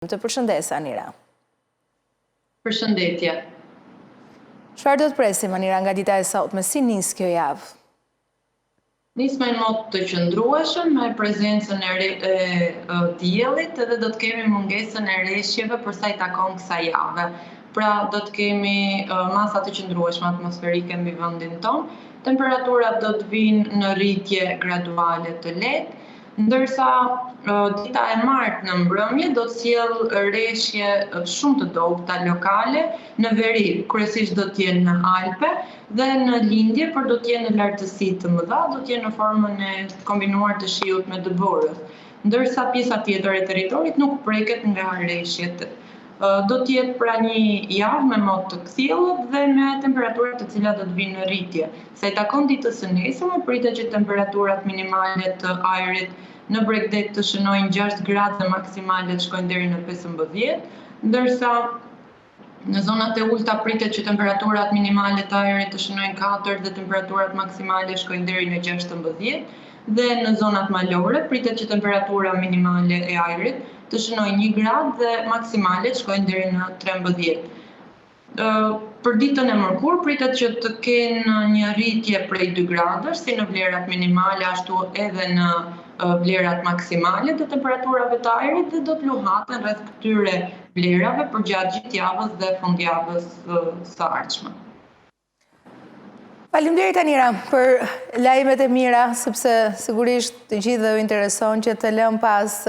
Të përshëndes, Anira. Përshëndetje. Çfarë do të presim, Anira, nga dita e sotme? Si nis kjo javë? Nis me not të qëndrueshëm, me prezencën e diellit, edhe do të kemi mungesën e reshjeve për sa i takon kësaj jave. Pra do të kemi masa të qëndrueshme atmosferike mbi vendin tonë. Temperaturat do të vinë në rritje graduale të lehtë, ndërsa dita e martë në mbrëmje do të sjellë reshje shumë të dobëta lokale në veri, kryesisht do të jenë në Alpe, dhe në lindje, por do të jenë në lartësi të mëdha, do të jenë në formën e kombinuar të shiut me dëborës, ndërsa pjesa tjetër e territorit nuk preket nga reshjet. Do të jetë pra një javë me mot të kthjellët dhe me temperatura të cilat do të vinë në rritje. Sa i takon ditës së nesërme, pritet që temperaturat minimale të ajrit në Bregdet të shënojnë 6 gradë dhe maksimale të shkojnë deri në 15, ndërsa në zonat e ulta pritet që temperaturat minimale të ajrit të shënojnë 4 dhe temperaturat maksimale shkojnë deri në 16, dhe në zonat malore pritet që temperatura minimale e ajrit të shënojnë 1 gradë dhe maksimale të shkojnë deri në 13. Për ditën e mërkurë pritet që të kenë një rritje prej 2 gradësh, si në vlerat minimale, ashtu edhe në vlerat maksimale të temperaturave të ajrit, dhe do të luhaten rreth këtyre vlerave për gjatë gjithë javës dhe fundjavës së ardhshme. Faleminderit, Anira, për lajmet e mira, sepse sigurisht të gjithë dhe u intereson që të lëm pas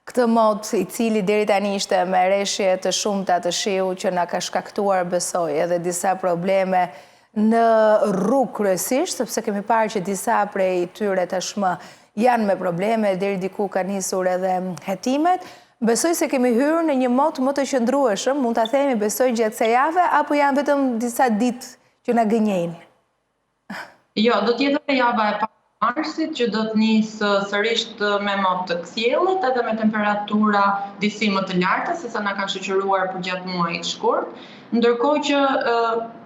këtë mot i cili deri tani ishte me reshje të shumta të shiu që na ka shkaktuar, besoj, edhe disa probleme në rrugë kryesisht, sepse kemi parë që disa prej tyre tashmë janë me probleme, deri diku ka nisur edhe hetimet. Besoj se kemi hyrë në një mot më të qëndrueshëm, mund ta themi, besoj, gjatë kësaj jave, apo janë vetëm disa ditë që na gënjejnë? Jo, do të jetë java e marsit që do të nisë sërish me mot të kthjellët edhe me temperatura disi më të larta se sa na kanë shoqëruar për gjatë muajit shkurt, ndërkohë që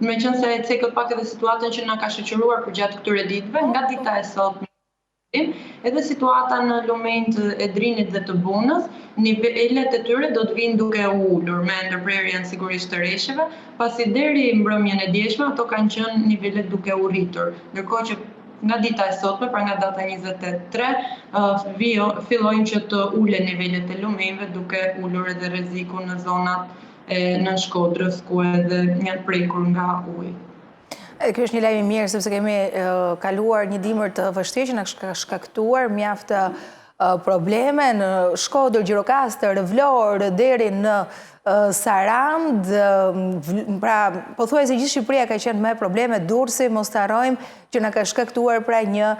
meqense e cekët pak edhe situatën që na ka shoqëruar për gjatë këtyre ditëve, nga dita e sotme edhe situata në lumenjt e Drinit dhe të Bunës, nivelet e tyre do të vinë duke ulur me ndërprerjen sigurisht të reshjeve, pasi deri mbrëmjen e dieshme ato kanë qenë nivelet duke u rritur, ndërkohë që nga dita e sotme, pra nga data 23, fillojnë që të ulen nivelet e lumenjve duke ulur edhe rreziku në zonat në Shkodrës, ku edhe janë prekur nga uji. Kjo është një lajm i mirë, sepse kemi kaluar një dimër të vështirë që na ka shkaktuar mjaft probleme në Shkodër, Gjirokastër, Vlorë, deri në Sarand, pra pothuajse gjithë Shqipëria ka qenë me probleme, Durrësi, mos të harrojmë që na ka shkaktuar pra një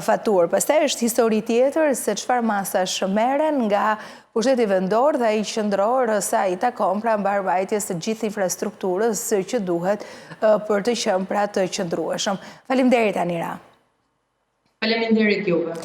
faturë. Pastaj është histori tjetër se çfarë masash merren nga pushteti vendor dhe ai qendror sa i takon pra mbarvajtjes së gjithë infrastrukturës që duhet për të qenë pra të qëndrueshëm. Faleminderit, Anira. Faleminderit juve.